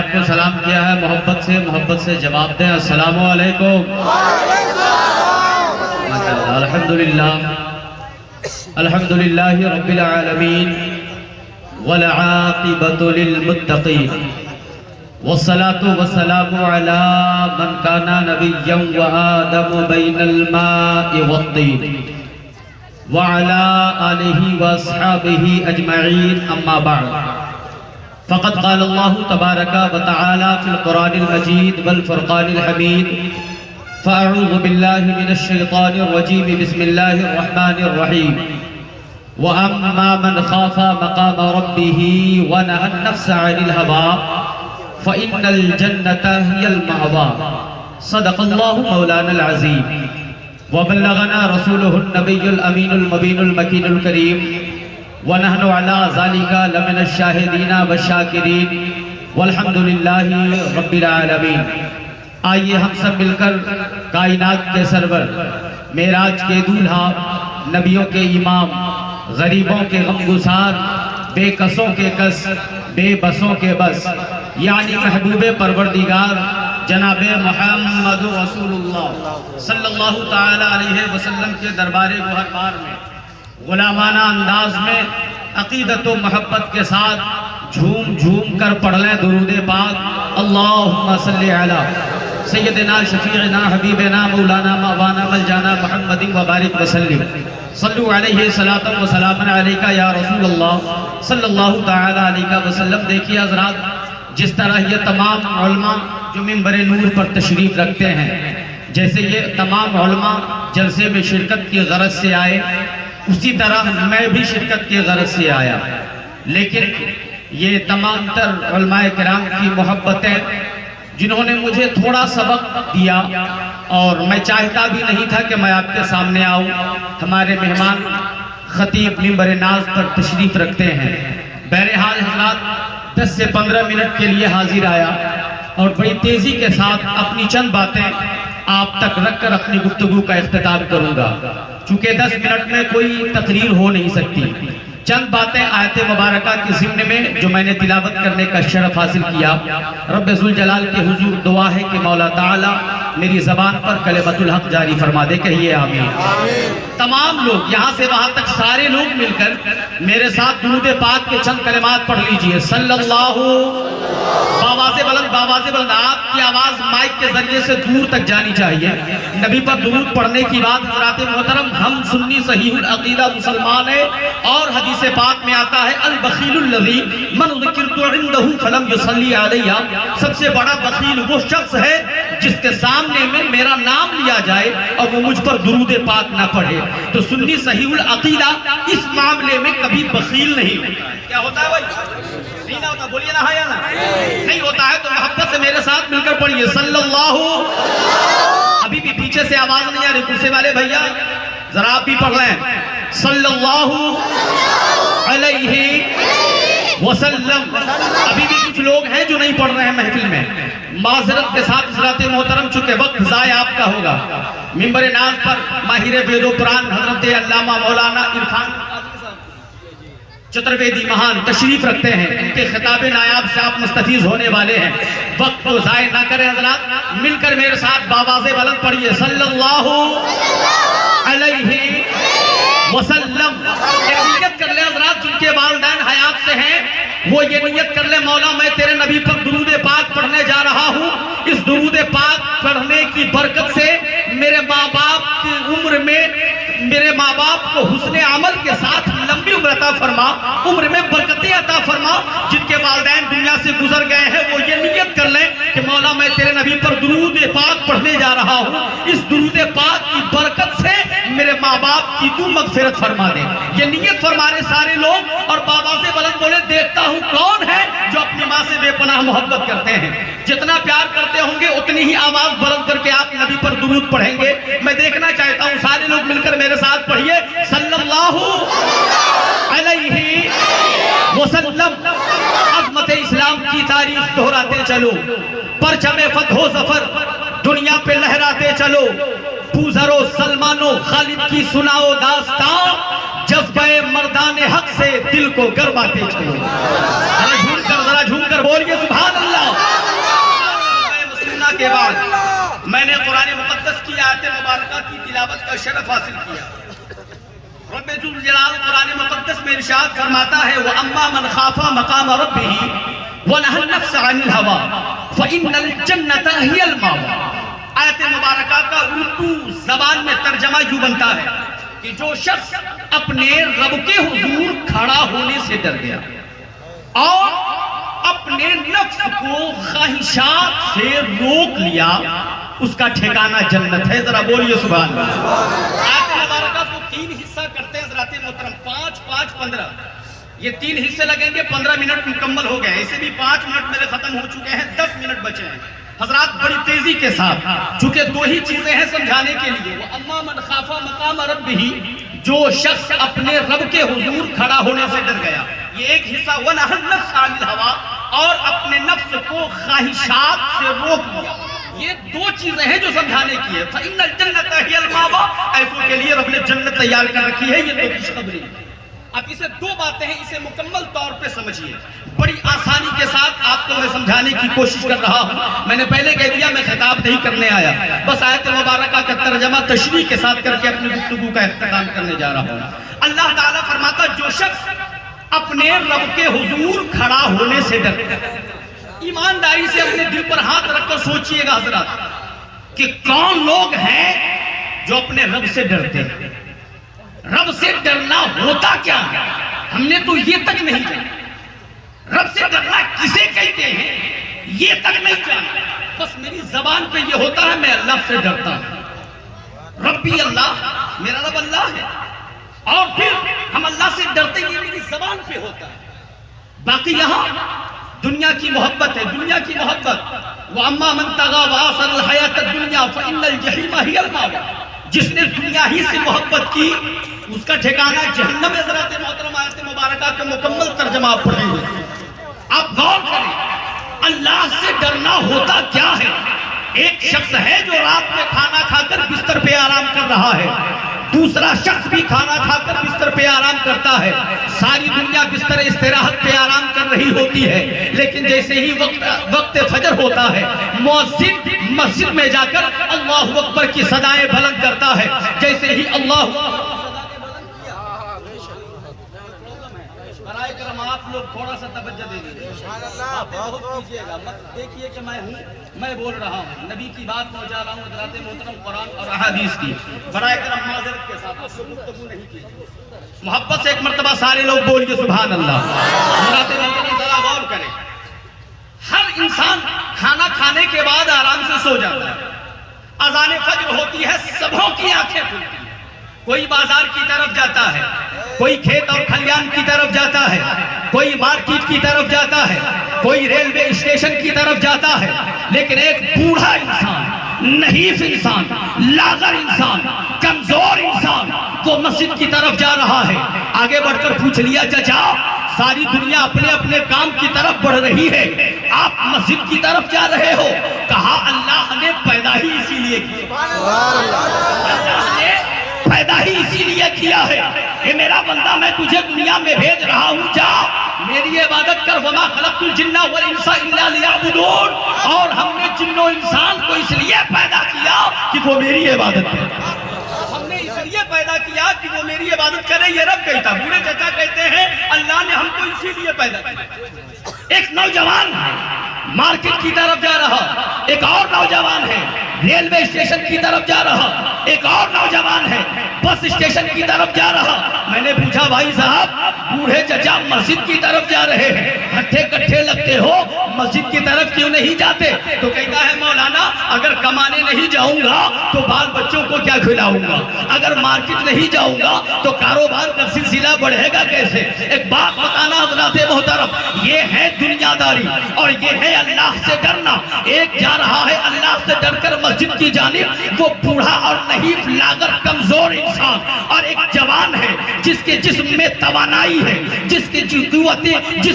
آپ کو سلام کیا ہے محبت سے جواب دیں السلام علیکم۔ الحمدللہ رب العالمین والعاقبۃ للمتقین والصلاة والسلام على من كان نبيا وآدم بين الماء والطين وعلى آله وأصحابه أجمعين أما بعد فقد قال الله تبارك وتعالى في القرآن المجيد والفرقان الحميد فأعوذ بالله من الشيطان الرجيم بسم الله الرحمن الرحيم وأما من خاف مقام ربه ونهى النفس عن الهوى فإن الجنة هي المأوى صدق الله مولانا العظيم وبلغنا رسوله النبي الأمين المبين المكين الكريم ونحن على ذلك لمن الشاهدين والشاكرين والحمد لله رب العالمين۔ آئیے ہم سب مل کر کائنات کے سرور، معراج کے دولہا، نبیوں کے امام، غریبوں کے غمگسار، بے کسوں کے کس، بے بسوں کے بس، یعنی محبوب پروردگار جناب محمد رسول اللہ صلی اللہ تعالی علیہ وسلم کے دربار گوہربار میں غلامانہ انداز میں عقیدت و محبت کے ساتھ جھوم جھوم کر پڑھ لیں درود پاک۔ اللہم صلی علی سیدنا شفیعنا حبیبنا مولانا مولانا ملجانا محمد وبارک وسلم صلو علیہ صلاۃ و سلام علیکہ یا رسول اللہ صلی اللہ تعالی علیہ وسلم۔ دیکھیے حضرات، جس طرح یہ تمام علماء جو منبر نور پر تشریف رکھتے ہیں، جیسے یہ تمام علماء جلسے میں شرکت کی غرض سے آئے، اسی طرح میں بھی شرکت کی غرض سے آیا، لیکن یہ تمام تر علماء کرام کی محبتیں جنہوں نے مجھے تھوڑا سبق دیا، اور میں چاہتا بھی نہیں تھا کہ میں آپ کے سامنے آؤں۔ ہمارے مہمان خطیب منبر ناز پر تشریف رکھتے ہیں، بہرحال حضرات 10 سے 15 منٹ کے لیے حاضر آیا اور بڑی تیزی کے ساتھ اپنی چند باتیں آپ تک رکھ کر اپنی گفتگو کا اختتام کروں گا، چونکہ 10 منٹ میں کوئی تقریر ہو نہیں سکتی۔ چند باتیں آیت مبارکہ کی ضمن میں جو میں نے تلاوت کرنے کا شرف حاصل کیا، رب ذوالجلال کے حضور دعا ہے کہ مولا تعالیٰ میری زبان پر کلمت الحق جاری فرما دے، کہیے آمین۔ تمام لوگ یہاں سے وہاں تک سارے لوگ مل کر میرے ساتھ درود پاک کے چند کلمات پڑھ لیجئے۔ صلی اللہ بابا سے بلند آپ کی آواز مائک کے ذریعے سے دور تک جانی چاہیے۔ نبی پر درود پڑھنے کی بات حضرات محترم، ہم سنی صحیح العقیدہ مسلمان ہیں، اور حدیث پاک میں آتا ہے البخیل الذی من ذکرت عنده فلم یصلی علیہ، سب سے بڑا بخیل وہ شخص ہے جس کے سامنے میں میرا نام لیا جائے اور وہ مجھ پر درود پاک نہ پڑھے۔ تو سنی صحیح العقیدہ اس معاملے میں کبھی بخیل نہیں ہوتا ہے۔ کیا ہوتا ہے بھائی؟ نہیں نہ ہوتا، بولیے نہ یا نہ نہیں ہوتا ہے۔ تو محبت سے میرے ساتھ مل کر پڑھیے صلی اللہ۔ ابھی بھی پیچھے سے آواز نہیں آ رہی، کرسی والے بھیا ذرا آپ بھی پڑھ لیں صلی اللہ علیہ وسلم۔ ابھی بھی کچھ لوگ ہیں جو نہیں پڑھ رہے ہیں محفل میں، معذرت کے ساتھ حضرات محترم، چونکہ وقت ضائع آپ کا ہوگا۔ منبر ناز پر ماہر وید و قرآن حضرت علامہ مولانا عرفان چترویدی مہان تشریف رکھتے ہیں، ان کے خطاب نایاب سے آپ مستفیض ہونے والے ہیں۔ وقت کو ضائع نہ کریں حضرات، مل کر میرے ساتھ بآواز بلند پڑھیے صلی اللہ علیہ وسلم۔ ایک نیت کر لیں حضرات، جن کے والدین حیات سے ہیں وہ یہ نیت کر لیں، مولا میں تیرے نبی پر درود پاک پڑھنے جا رہا ہوں، اس درود پاک پڑھنے کی برکت سے میرے ماں باپ کی عمر میں میرے ماں باپ کو حسن عمل کے ساتھ لمبی عمر عطا فرما، عمر میں برکتیں عطا فرما۔ جن کے والدین دنیا سے گزر گئے ہیں وہ یہ نیت کر لیں کہ مولا میں تیرے نبی پر درود پاک پڑھنے جا رہا ہوں، اس درود پاک کی برکت سے میرے ماں باپ کی تو مغفرت فرما دے۔ یہ نیت فرما رہے سارے لوگ، اور بابا سے بلند بولے دیکھتا ہوں کون ہے جو اپنی ماں سے بے پناہ محبت کرتے ہیں۔ جتنا پیار کرتے ہوں گے اتنی ہی آواز بلند کر کے آپ نبی پر درود پڑھیں گے۔ میں دیکھنا چاہتا ہوں سارے لوگ مل کر میرے ساتھ پڑھیے صلی اللہ علیہ وسلم۔ عظمت اسلام کی تاریخ دہراتے چلو، پرچم فتح و ظفر دنیا پہ لہراتے چلو، بوذر و سلمان و خالد کی سناؤ داستان، جذبہ مردان حق سے دل کو گرماتے چلو۔ ذرا جھوم کر بولیے سبحان اللہ۔ کے بعد میں نے قرآن مقدس کی آیت مبارکہ کی تلاوت کا شرف حاصل کیا۔ رب ذوالجلال قرآن مقدس میں ارشاد فرماتا ہے وَأَمَّا مَنْ خَافَ مَقَامَ رَبِّهِ وَنَهَى النَّفْسَ عَنِ الْهَوَىٰ فَإِنَّ الْجَنَّةَ هِيَ الْمَأْوَىٰ۔ آیت مبارکہ کا اردو زبان میں ترجمہ یوں بنتا ہے کہ جو شخص اپنے رب کے حضور کھڑا ہونے سے ڈر گیا اور اپنے نفس کو خواہشات سے روک لیا اس کا ٹھکانہ جنت ہے۔ ذرا بولیے سبحان اللہ۔ آیت مبارکہ کو 3 حصہ کرتے ہیں حضرات محترم، 5 5 15، یہ 3 حصے لگیں گے، 15 منٹ مکمل ہو گئے، اسے بھی 5 منٹ میرے ختم ہو چکے ہیں، 10 منٹ بچے ہیں۔ حضرات بڑی تیزی کے ساتھ، چونکہ 2 ہی چیزیں ہیں سمجھانے کے لیے، وَأَمَّا مَنْ خَافَ مَقَامَ رَبِّهِ، جو شخص اپنے رب کے حضور کھڑا ہونے سے ڈر گیا، یہ ایک حصہ، وَنَهَى النَّفْسَ عَنِ الْهَوَىٰ، اور اپنے نفس کو خواہشات سے روک لیا۔ یہ 2 چیزیں ہیں جو سمجھانے کی ہے۔ فَإِنَّ الْجَنَّةَ هِيَ الْمَأْوَىٰ، ایسوں کے لیے رب نے جنت تیار کر رکھی ہے، یہ تو خوشخبری ہے۔ اب اسے 2 باتیں ہیں، اسے مکمل طور پہ سمجھیے، بڑی آسانی کے ساتھ آپ کو میں سمجھانے کی کوشش کر رہا ہوں۔ میں نے پہلے کہہ دیا میں خطاب نہیں کرنے آیا، بس آیت مبارکہ کا ترجمہ تشریح کے ساتھ کر کے اپنی گفتگو کا اختتام کرنے جا رہا ہوں۔ اللہ تعالیٰ فرماتا جو شخص اپنے رب کے حضور کھڑا ہونے سے ڈرتا ہے، ایمانداری سے اپنے دل پر ہاتھ رکھ کر سوچئے گا حضرات کہ کون لوگ ہیں جو اپنے رب سے ڈرتے ہیں۔ رب سے ڈرنا ہوتا کیا ہے؟ ہم نے تو یہ تک نہیں جانا، رب سے ڈرنا کسے کہتے ہیں یہ تک نہیں جانا، بس میری زبان پہ یہ ہوتا ہے میں اللہ سے ڈرتا ہوں، ربی اللہ، میرا رب اللہ ہے، اور پھر ہم اللہ سے ڈرتے یہ میری زبان پہ ہوتا ہے۔ باقی یہاں دنیا کی محبت ہے، دنیا کی محبت، وَأَمَّا مَنْ طَغَىٰ وَآثَرَ الْحَيَاةَ الدُّنْيَا فَإِنَّ الْجَحِيمَ هِيَ الْمَأْوَىٰ، جس نے دنیا ہی سے محبت کی اس کا ٹھکانہ جہنم ہے۔ حضرات محترم آیت مبارکہ کا مکمل ترجمہ آپ پڑھیں گے، آپ غور کریں اللہ سے ڈرنا ہوتا کیا ہے۔ ایک شخص ہے جو رات میں کھانا کھا کر بستر پہ آرام کر رہا ہے، دوسرا شخص بھی کھانا کھا کر بستر پہ آرام کرتا ہے، ساری دنیا بستر استراحت پہ آرام کر رہی ہوتی ہے، لیکن جیسے ہی وقت فجر ہوتا ہے مؤذن مسجد میں جا کر اللہ اکبر کی صدائیں بلند کرتا ہے، جیسے ہی اللہ برائے کرم آپ لوگ تھوڑا سا توجہ دے دیجیے، بہت کیجئے گا، مت دیکھیے کہ میں ہوں، میں بول رہا ہوں، نبی کی بات پہنچا رہا ہوں، حضرات محترم قرآن اور احادیث کی، برائے کرم معذرت کے ساتھ آپ لوگ گفتگو نہیں کیجیے، محبت سے ایک مرتبہ سارے لوگ بولیے سبحان اللہ۔ حضرات محترم ذرا غور کریں، ہر انسان کھانا کھانے کے بعد آرام سے سو جاتا ہے، اذان فجر ہوتی ہے، سبھوں کی آنکھیں کھلتی ہیں، کوئی بازار کی طرف جاتا ہے، کوئی کھیت اور کھلیان کی طرف جاتا ہے، کوئی مارکیٹ کی طرف جاتا ہے، کوئی ریلوے اسٹیشن کی طرف جاتا ہے، لیکن ایک بوڑھا انسان، نحیف انسان، لاغر انسان، کمزور انسان وہ مسجد کی طرف جا رہا ہے۔ آگے بڑھ کر پوچھ لیا چچا ساری دنیا اپنے اپنے کام کی طرف بڑھ رہی ہے، آپ مسجد کی طرف جا رہے ہو؟ کہا اللہ نے پیدا ہی اسی لیے کیا، اللہ نے پیدا ہی اسی لیے کیا ہے کہ میرا بندہ میں تجھے دنیا میں بھیج رہا ہوں، جا میری عبادت کر، وما خلقت الجن والانس الا لیعبدون، اور ہم نے جن و انسان کو اس لیے پیدا کیا کہ وہ میری عبادت کرے، ہم نے اس لیے پیدا کیا کہ وہ میری عبادت کرے، یہ رب کہتا۔ بوڑھے چچا کہتے ہیں اللہ نے ہم کو اسی لیے پیدا کیا۔ ایک نوجوان مارکیٹ کی طرف جا رہا، ایک اور نوجوان ہے ریلوے اسٹیشن کی طرف جا رہا، ایک اور نوجوان ہے بس اسٹیشن کی طرف جا رہا۔ میں نے پوچھا بھائی صاحب بوڑھے چچا مسجد کی طرف جا رہے ہیں، ہٹھے کٹھے لگتے ہو، مسجد کی طرف کیوں نہیں جاتے؟ تو کہتا ہے مولانا اگر کمانے نہیں جاؤں گا تو بال بچوں کو کیا کھلاؤں گا، اگر مارکیٹ نہیں جاؤں گا تو کاروبار کا سلسلہ بڑھے گا کیسے؟ ایک بات بتانا حضرات محترم، یہ ہے دنیا داری اور یہ ہے اللہ سے ڈرنا۔ ایک جا رہا ہے اللہ سے ڈر کر مسجد کی جانب، وہ بوڑھا اور نحیف لاغر کمزور انسان، اور ایک جوان ہے جس کے جسم میں توانائی ہے، جس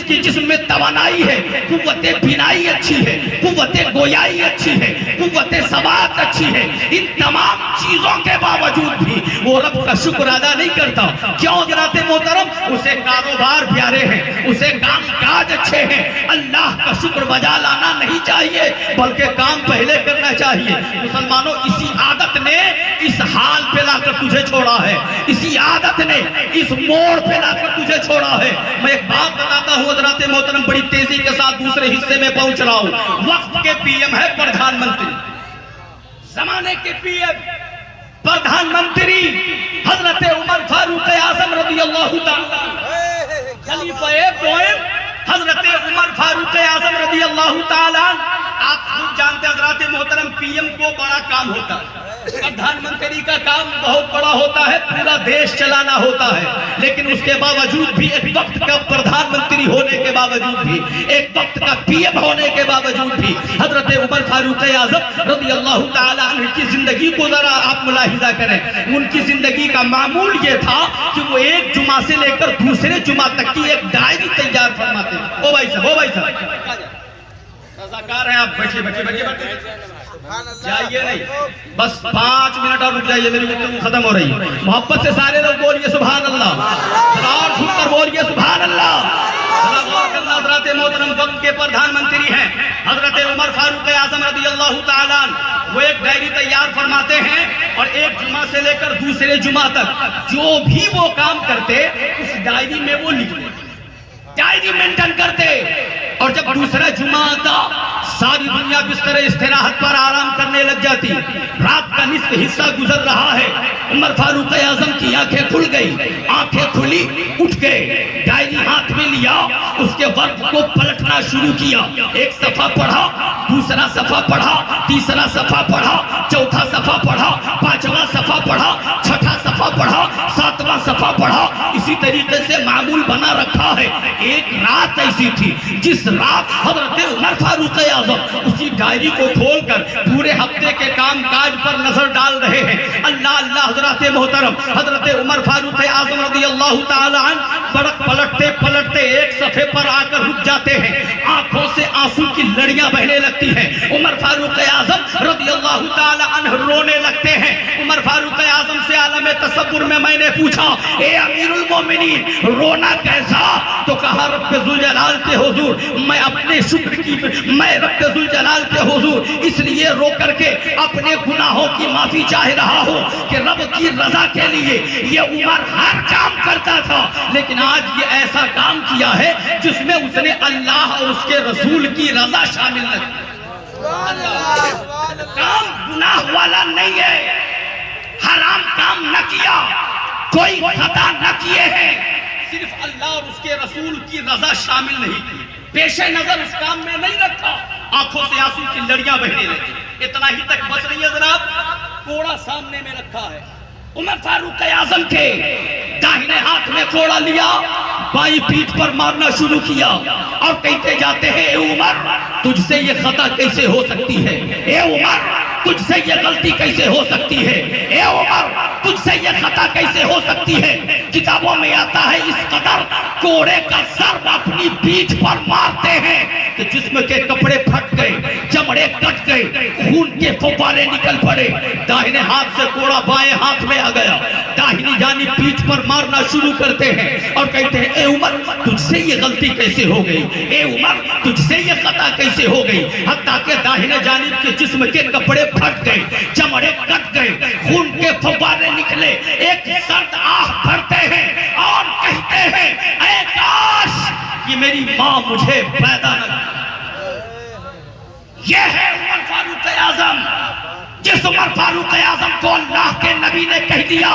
کی جسم میں توانائی ہے، قوت بینائی اچھی ہے، قوت گویائی اچھی ہے، قوت سماعت اچھی ہے، ان تمام چیزوں کے باوجود بھی وہ رب کا شکر ادا نہیں کرتا۔ کیوں حضرات محترم؟ اسے کاروبار پیارے ہیں، اسے کام کاج اچھے ہیں، اللہ کا شکر بجا لانا نہیں چاہیے بلکہ کام پہلے کرنا چاہیے۔ مسلمانوں، اسی عادت نے اس حال پہ لا کر تجھے چھوڑا ہے، اسی عادت نے اس موڑ پہ لا کر تجھے چھوڑا ہے۔ میں ایک بات بتاتا ہوں حضرات محترم، بڑی تیزی کے ساتھ دوسرے حصے میں پہنچ رہا ہوں۔ وقت کے پی ایم ہے پردھان منتری، زمانے کے پی ایم پردھان منتری حضرت عمر فاروق اعظم رضی اللہ تعالیٰ، خلیفہ دوم حضرت عمر فاروق اعظم رضی اللہ تعالیٰ۔ آپ خود جانتے ہیں حضرات محترم، پی ایم کو بڑا کام ہوتا ہے، پردھان منتری کا کام بہت بڑا ہوتا ہے، پورا دیش چلانا ہوتا ہے، لیکن اس کے باوجود بھی، ایک وقت کا پردھان منتری ہونے کے باوجود بھی، ایک وقت کا پی ایم ہونے کے باوجود بھی، حضرت عمر فاروق اعظم رضی اللہ تعالیٰ عنہ کی زندگی کو ذرا آپ ملاحظہ کریں۔ ان کی زندگی کا معمول یہ تھا کہ وہ ایک جمعہ سے لے کر دوسرے جمعہ تک کی ایک ڈائری تیار فرماتے ہیں۔ او بھائی صاحب رضاکار ہیں آپ، بیٹھیے جائیے نہیں، بس 5 منٹ اور رک جائیے، میری گفتگو ختم ہو رہی ہے۔ محبت سے سارے لوگ بولیے سبحان اللہ، اور جھک کر بولیے سبحان اللہ۔ حضرات محترم، وقت کے پردھان منتری ہیں حضرت عمر فاروق اعظم رضی اللہ تعالیٰ عنہ۔ وہ ایک ڈائری تیار فرماتے ہیں اور ایک جمعہ سے لے کر دوسرے جمعہ تک جو بھی وہ کام کرتے اس ڈائری میں وہ لکھتے، ڈائری مینٹن کرتے، اور جب دوسرا جمعہ آتا ساری دنیا بستر استراحت پر آرام کرنے لگ جاتی، رات کا نصف حصہ گزر رہا ہے، عمر فاروق اعظم کی آنکھیں کھل گئی، آنکھیں کھلی، اٹھ گئے، ڈائری ہاتھ میں لیا، اس کے ورق کو پلٹنا شروع کیا، ایک صفحہ پڑھا، دوسرا صفحہ پڑھا، تیسرا صفحہ پڑھا، چوتھا صفحہ پڑھا، پانچواں صفحہ پڑھا، چھٹا صفحہ پڑھا، ساتواں صفحہ پڑھا، اسی طریقے سے معمول بنا رکھا ہے۔ ایک رات ایسی تھی جس رات حضرت عمر فاروق اعظم اسی ڈائری کو کھول کر پورے ہفتے کے کام کاج پر نظر ڈال رہے ہیں۔ اللہ اللہ حضرات محترم، حضرت عمر فاروق اعظم رضی اللہ تعالی عنہ برق پلٹتے پلٹتے ایک صفحے پر آ کر رک جاتے ہیں، آنکھوں سے آنسو کی لڑیاں بہنے لگتی ہیں۔ عمر فاروق اعظم رضی اللہ تعالی عنہ رونے لگتے ہیں۔ عمر فاروق اعظم سے عالم تصور میں نے پوچھا، اے امیر المومنین رونا کیسا؟ تو کہا رب ذوالجلال کے حضور میں اپنے شکر کی، میں رب ذوالجلال کے حضور اس لیے رو کر کے اپنے گناہوں کی معافی چاہ رہا ہوں کہ رب کی رضا کے لیے یہ عمر ہر کام کرتا تھا، لیکن آج یہ ایسا کام کیا ہے جس میں اس نے اللہ اور اس کے رسول کی رضا شامل نہ کی۔ کام گناہ والا نہیں ہے، حرام کام نہ کیا، کوئی خطا نہ کیے ہیں، صرف اللہ اور اس کے رسول کی رضا شامل نہیں کی، پیش نظر اس کام میں نہیں رکھا، آنکھوں سے آنسو کی لڑیاں بہنے لگی۔ اتنا ہی تک بس رہی ہے جناب، کوڑا سامنے میں رکھا ہے، عمر فاروق اعظم کے داہنے ہاتھ میں کوڑا لیا، بائیں پیٹھ پر مارنا شروع کیا اور کہتے جاتے ہیں، اے عمر تجھ سے یہ خطا کیسے ہو سکتی ہے؟ اے عمر تجھ سے یہ غلطی کیسے ہو سکتی ہے؟ اے عمر تجھ سے یہ خطا کیسے ہو سکتی ہے؟ کتابوں میں آتا ہے اس قدر کوڑے کا ضرب اپنی پیٹھ پر مارتے ہیں کہ جسم کے کپڑے پھٹ گئے، چمڑے کٹ گئے، خون کے فوارے نکل پڑے، داہنے ہاتھ سے کوڑا بائیں ہاتھ میں آ گیا، داہنی جانب پیٹھ پر مارنا شروع کرتے ہیں اور کہتے ہیں، اے عمر تجھ سے یہ غلطی کیسے ہو گئی؟ اے عمر تجھ سے یہ خطا کیسے ہو گئی؟ حتیٰ کہ داہنے جانب کے جسم کے کپڑے پھٹ گئے، چمڑے کٹ گئے، خون کے فوارے نکلے، ایک سرد آہ بھرتے ہیں اور کہتے ہیں، اے کاش کہ میری ماں مجھے پیدا نہ کی۔ یہ ہے عمر فاروق اعظم، جس عمر فاروق اعظم کو اللہ کے نبی نے کہہ دیا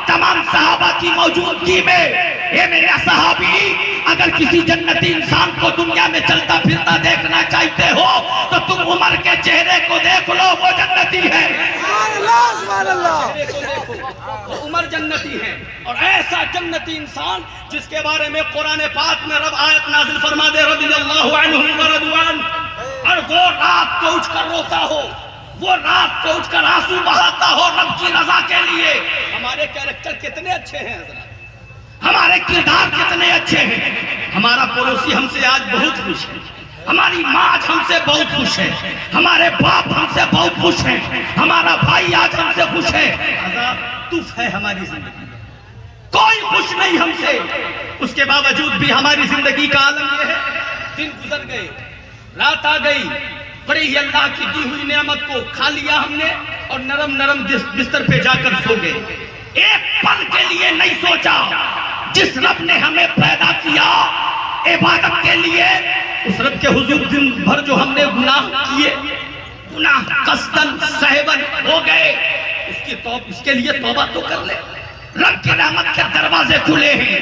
تمام صحابہ کی موجودگی میں، اے میرے صحابی اگر کسی جنتی انسان کو دنیا میں چلتا پھرتا دیکھنا چاہتے ہو تو تم عمر کے چہرے کو دیکھ لو، وہ جنتی ہے۔ سبحان اللہ، وہ عمر جنتی ہے، اور ایسا جنتی انسان جس کے بارے میں قرآن پاک میں رب آیت نازل فرما دے، رضی اللہ عنہم ورضوا عنہ، اور وہ رات کو اٹھ کر روتا ہو، وہ رات کو اٹھ کر آنسو بہاتا ہو رب کی رضا کے لیے۔ ہمارے کیریکٹر کتنے اچھے ہیں حضرات، ہمارے کردار کتنے اچھے ہیں۔ ہمارا پڑوسی ہم سے آج بہت خوش ہے، ہماری ماں آج ہم سے بہت خوش ہے، ہمارے باپ ہم سے بہت خوش ہیں، ہمارا بھائی آج ہم سے خوش ہے۔ عذاب تف ہے ہماری زندگی میں، کوئی خوش نہیں ہم سے. اس کے باوجود بھی ہماری زندگی کا عالم یہ ہے. دن گزر گئے، رات آ گئی، بڑی ہی اللہ کی دی ہوئی نعمت کو کھا لیا ہم نے اور نرم نرم بستر پہ جا کر سو گئے. ایک پل کے لیے نہیں سوچا جس رب نے ہمیں پیدا کیا عبادت کے لیے، اس رب کے حضور دن بھر جو ہم نے گناہ کیے، گناہ قصدن سہون ہو گئے، اس کے لیے توبہ تو کر لے. رب کی رحمت کے دروازے کھلے ہیں.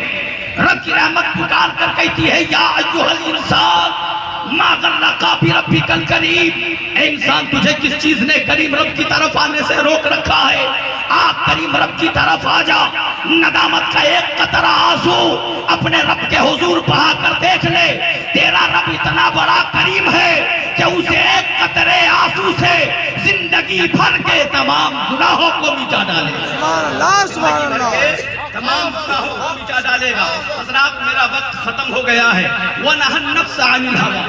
رب کی رحمت پکار کر کہتی ہے یا ایھا الانسان ما غرک بربک الکریم. اے انسان، تجھے کس چیز نے کریم رب کی طرف آنے سے روک رکھا ہے؟ آ کریم رب کی طرف آ جا. ندامت کا ایک قطرہ آنسو اپنے رب کے حضور بہا کر دیکھ لے. تیرا رب اتنا بڑا کریم ہے کہ اسے ایک قطرے آنسو سے زندگی بھر کے تمام گناہوں کو مٹا ڈالے. سبحان اللہ، سبحان اللہ. تمام گناہوں کو مٹا ڈالے گا. حضرات، میرا وقت ختم ہو گیا ہے. وَنَهَا النَّفْسَ عَنِ الْهَوَىٰ.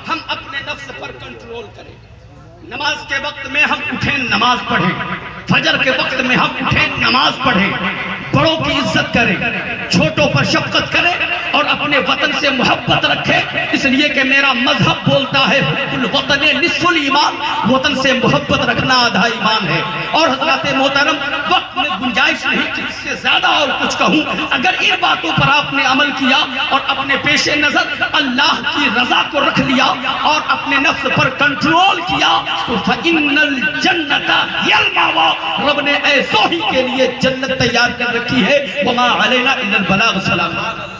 ہم اپنے نفس پر کنٹرول کریں. نماز کے وقت میں ہم اٹھیں نماز پڑھیں. فجر کے وقت میں ہم اٹھیں نماز پڑھیں. بڑوں کی عزت کریں، چھوٹوں پر شفقت کریں اور اپنے وطن سے محبت رکھیں، اس لیے کہ میرا مذہب بولتا ہے الوطن نصف الایمان. وطن سے محبت رکھنا آدھا ایمان ہے. اور حضرات محترم، وقت میں گنجائش نہیں کہ اس سے زیادہ اور کچھ کہوں. اگر ان باتوں پر آپ نے عمل کیا اور اپنے پیش نظر اللہ کی رضا کو رکھ لیا اور اپنے نفس پر کنٹرول کیا تو فَإِنَّ الْجَنَّةَ هِيَ الْمَأْوَىٰ. رب نے ایسو ہی کے لیے جنت تیار کر رکھی ہے. وَمَا عَلَيْنَا إِلَّا الْبَلَاغُ. سلام.